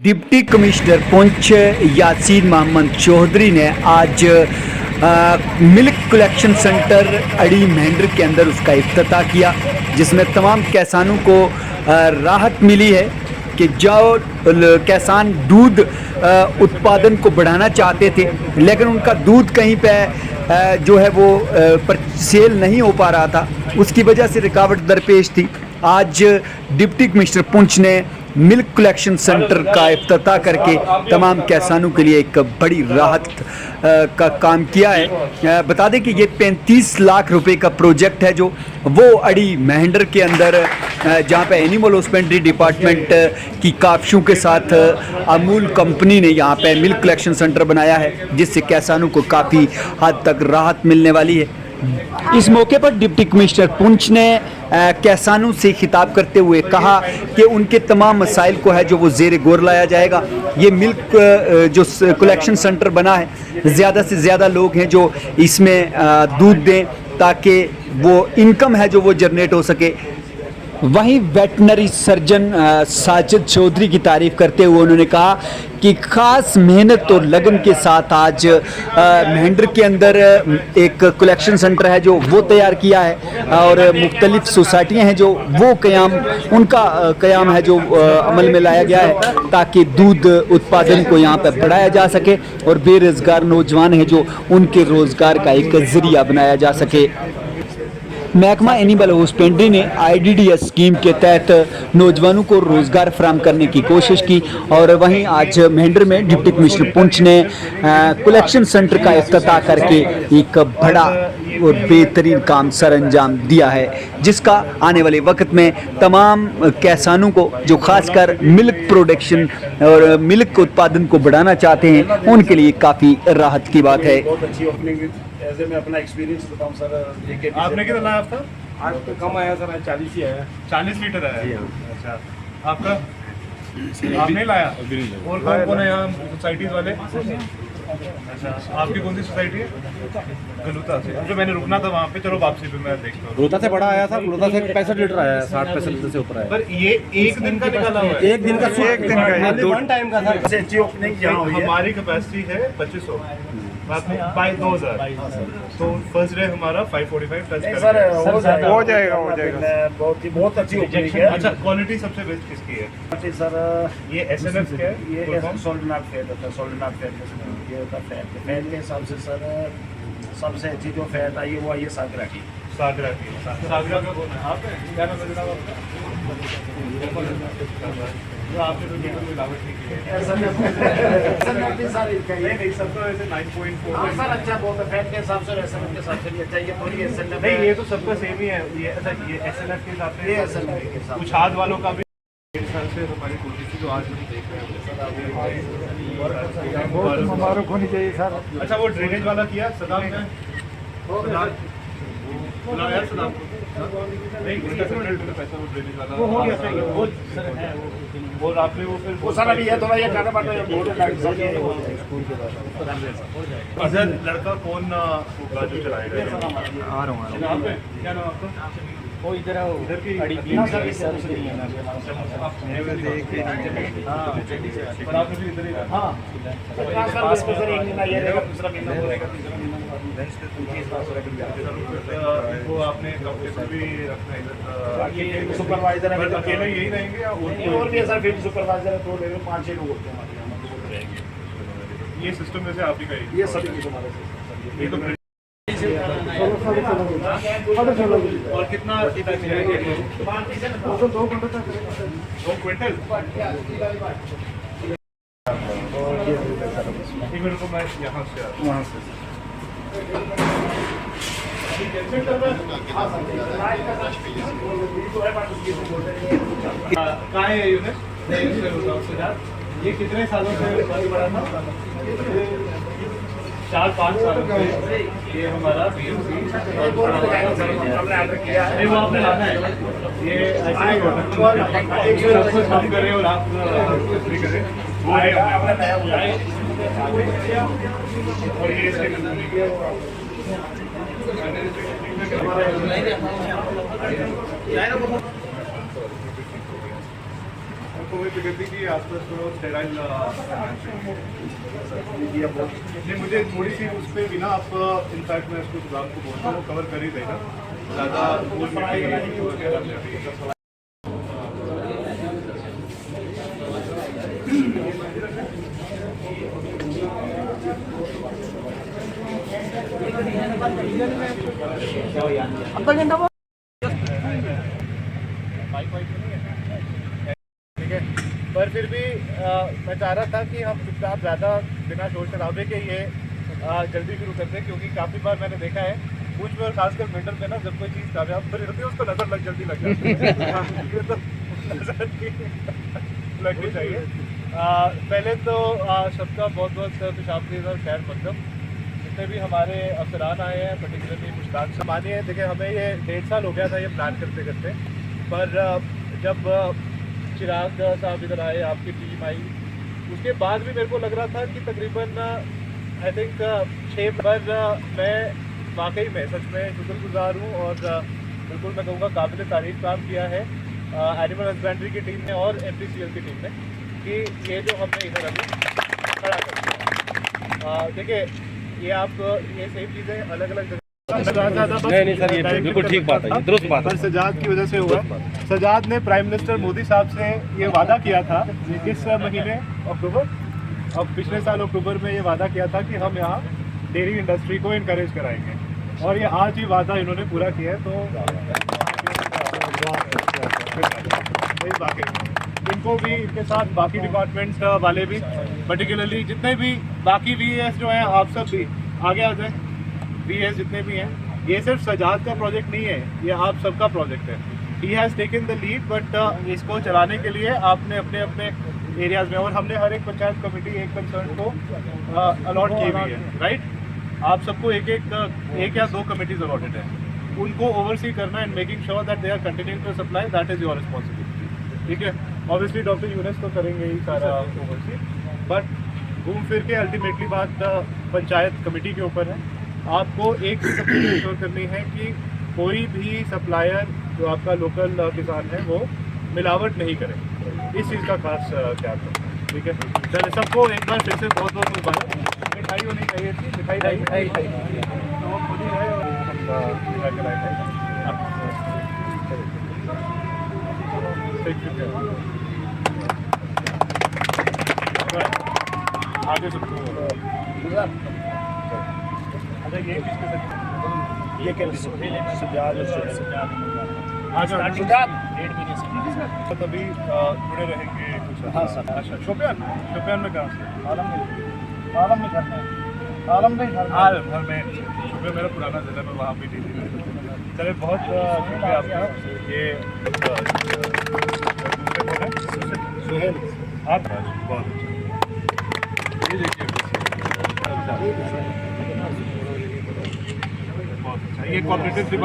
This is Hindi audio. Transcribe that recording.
डिप्टी कमिश्नर पुंछ यासीन मोहम्मद चौधरी ने आज मिल्क कलेक्शन सेंटर अड़ी मेंढर के अंदर उसका इफ्तिताह किया, जिसमें तमाम किसानों को राहत मिली है कि जो किसान दूध उत्पादन को बढ़ाना चाहते थे लेकिन उनका दूध कहीं पे जो है वो पर सेल नहीं हो पा रहा था, उसकी वजह से रुकावट दरपेश थी। आज डिप्टी कमिश्नर पुंछ ने मिल्क कलेक्शन सेंटर का इफ्तिताह करके तमाम किसानों के लिए एक बड़ी राहत का काम किया है। बता दें कि ये 35 लाख रुपए का प्रोजेक्ट है जो वो अड़ी मेंढर के अंदर जहाँ पे एनिमल हस्बेंड्री डिपार्टमेंट की काफियों के साथ अमूल कंपनी ने यहाँ पे मिल्क कलेक्शन सेंटर बनाया है, जिससे किसानों को काफ़ी हद तक राहत मिलने वाली है। इस मौके पर डिप्टी कमिश्नर पुंछ ने किसानों से खिताब करते हुए कहा कि उनके तमाम मसाइल को है जो वो ज़ेर गौर लाया जाएगा। ये मिल्क जो कलेक्शन सेंटर बना है, ज़्यादा से ज़्यादा लोग हैं जो इसमें दूध दें ताकि वो इनकम है जो वो जनरेट हो सके। वहीं वेटनरी सर्जन साजिद चौधरी की तारीफ करते हुए उन्होंने कहा कि ख़ास मेहनत और लगन के साथ आज मेंढर के अंदर एक कलेक्शन सेंटर है जो वो तैयार किया है और मुख्तलिफ सोसाइटियाँ हैं जो वो उनका क़याम है जो अमल में लाया गया है ताकि दूध उत्पादन को यहाँ पर बढ़ाया जा सके और बेरोज़गार नौजवान हैं जो उनके रोज़गार का एक ज़रिया बनाया जा सके। महकमा एनिमल हस्बेंड्री ने IDDS स्कीम के तहत नौजवानों को रोज़गार फराहम करने की कोशिश की और वहीं आज मेंढर में डिप्टी कमिश्नर पुंछ ने कलेक्शन सेंटर का इफ्तिताह करके एक बड़ा और बेहतरीन काम सर अंजाम दिया है, जिसका आने वाले वक्त में तमाम किसानों को जो खासकर मिल्क प्रोडक्शन और मिल्क उत्पादन को बढ़ाना चाहते हैं उनके लिए काफ़ी राहत की बात है। ऐसे मैं अपना एक्सपीरियंस बताऊं सर। आपने कितना लाया था? आज तो कम आया सर, 40 ही आया। 40 लीटर आया। अच्छा, आपका आपने लाया? और कौन कौन है यहाँ सोसाइटीज वाले? अच्छा, आपकी कौन सी सोसाइटी है? गलूता से। जो मैंने रुकना था वहाँ पे, चलो वापसी पे मैं देखता हूँ। गलूता से बड़ा आया था, गलूता से 65 लीटर आया, 60-65 लीटर से ऊपर आया। पर ये एक दिन का निकाला हुआ है? एक दिन का, वन टाइम का था। अच्छी ओपनिंग यहाँ हुई है। हमारी कैपेसिटी है 2500 बाय 2000, तो फर्स्ट डे हमारा 545 टच सर हो जाएगा। बहुत अच्छी ओपनिंग है। अच्छा, क्वालिटी सबसे बेस्ट किसकी है सर? ये SNF के ये सोल्ड नॉट फैट होता है, सोल्ड नॉट फैट ये होता है। फैट के हिसाब से सर सबसे अच्छी जो फैट आई है वो आई है सागरा की। सागरा का कौन है? आप क्या नाम है जनाब आपका? आपने तो बिल्कुल मिलावट नहीं की है। नहीं, सब तो ऐसे 9.4 सर अच्छा बहुत है। फैट के हिसाब से SNF के हिसाब से भी अच्छा। ये थोड़ी SNF नहीं, ये तो सबका सेम ही है। ये अच्छा, ये SNF के हिसाब से, ये SNF के हिसाब कुछ हाथ वालों का भी मेरे ख्याल से हमारी कोशिश थी जो आज हम देख रहे हैं। बहुत मुबारक होनी चाहिए सर। अच्छा, वो ड्रेनेज वाला किया सदाम ने? बुलाओ यार सदाम को। नहीं, उसका पैसा वो ड्रेनेज वाला वो हो गया सर। वो सर है वो आपने वो फिर वो सर अभी ये थोड़ा ये खाना बांटा है बहुत स्कूल के बाद। इधर लड़का कौन होगा जो चलाएगा? आ रहा हूँ। यहाँ पे क्या नाम आपका? वो इधर है, इधर की पर आपने भी इधर ही रहा। हाँ सर एक महीना ये रहेगा, दूसरा महीना वो रहेगा, तीसरा महीना वो आपने कंप्यूटर भी रखना है इधर? सुपरवाइजर है। अकेले यही रहेंगे या और भी है सर? फील्ड सुपरवाइजर है तो 5-6 लोग होते हैं हमारे यहाँ। ये सिस्टम जैसे आप ही का ही? ये सभी हमारे ये तो और कितना 2 क्विंटल? एक मिनट को मैं यहाँ से वहाँ से कहाँ है यूनिट? ये कितने सालों से बड़ा था? 4-5 सालों से ये हमारा हमने ऑर्डर किया है। नहीं, वो आपने लाना है। ये ऐसे ही होता है, सब कुछ हम करें और आप फ्री करें। वो है आपने नया हुआ है। और ये इसके तो वही प्रगति की आसपास थोड़ा स्टेराइल नहीं, मुझे थोड़ी सी उस पर भी ना आप इनफैक्ट मैं उसको सुधार को बोलता हूँ कवर कर ही देगा ज़्यादा धूल मिट्टी वगैरह में भी। ठीक है, पर फिर भी मैं चाह रहा था कि हम चुपचाप ज़्यादा बिना शोर शराबे के ये जल्दी शुरू करते हैं, क्योंकि काफ़ी बार मैंने देखा है कुछ में और खासकर विंटर में ना जब कोई चीज़ कामयाब बनी होती है उसको नज़र जल्दी लग जाती है। ये तो नज़र लगनी चाहिए। पहले तो सबका बहुत बहुत खुशामदीद और खैर मकदम। जितने भी हमारे अफसरान आए हैं, पर्टिकुलरली मुश्ताक से मानिए, देखिए हमें ये 1.5 साल हो गया था ये प्लान करते करते, पर जब चिराग साहब इधर आए, आपकी टीम आई, उसके बाद भी मेरे को लग रहा था कि तकरीबन आई थिंक 6 पर मैं वाकई में सच में शुक्रगुजार हूँ और बिल्कुल मैं कहूँगा काबिल तारीफ काम किया है एनिमल हस्बेंड्री की टीम ने और MPCL की टीम ने कि ये जो हमने इधर अभी खड़ा कर दिया। देखिए ये आप ये सेम चीज़ें अलग अलग जगह नहीं सर, ये बिल्कुल ठीक बात है, ये दुरुस्त बात है। पर सजाद की वजह से हुआ। सजाद ने प्राइम मिनिस्टर मोदी साहब से ये वादा किया था किस महीने, अक्टूबर, अब पिछले साल अक्टूबर में ये वादा किया था कि हम यहाँ डेयरी इंडस्ट्री को इनकरेज कराएंगे और ये आज ही वादा इन्होंने पूरा किया है। तो इनको भी, इनके साथ बाकी डिपार्टमेंट वाले भी, पर्टिकुलरली जितने भी बाकी VAS जो हैं, आप सब भी आगे आ जाए। VAS जितने भी हैं, ये सिर्फ सजाद का प्रोजेक्ट नहीं है, ये आप सबका प्रोजेक्ट है। He has taken the lead, but इसको चलाने के लिए आपने अपने अपने एरियाज़ में, और हमने हर एक पंचायत कमेटी एक कंसर्न को अलॉट की हुई है, राइट। आप सबको एक या 2 कमेटीज अलॉटेड है, उनको ओवरसी करना and making sure that they are continuing to supply, that is your responsibility. ठीक है, ऑब्वियसली डॉक्टर यूनुस तो करेंगे ही सारा ओवरसी, बट घूम फिर के अल्टीमेटली बात पंचायत कमेटी के ऊपर है। आपको एक चीज़ इंश्योर करनी है कि कोई भी सप्लायर जो आपका लोकल किसान है वो मिलावट नहीं करे, इस चीज़ का खास ख्याल रखें। ठीक है, चलिए सबको एक बार फिर से बहुत बहुत मुबारक। मिठाई होनी चाहिए थी, मिठाई तो वो खुद ही है और मिला के लाए थे। आगे सबको अच्छा ये किसके साथ, ये क्या सजाद तो तभी जुड़े रहेंगे कुछ। हाँ सर। अच्छा, शोपियान में कहाँ से? आलम में घर में शोपियान मेरा पुराना ज़िला में, वहाँ भी टीसी में। चले बहुत शुक्रिया आपका। ये सुहेल आप बहुत अच्छा। ये देखिए बहुत अच्छा, ये कोऑपरेटिव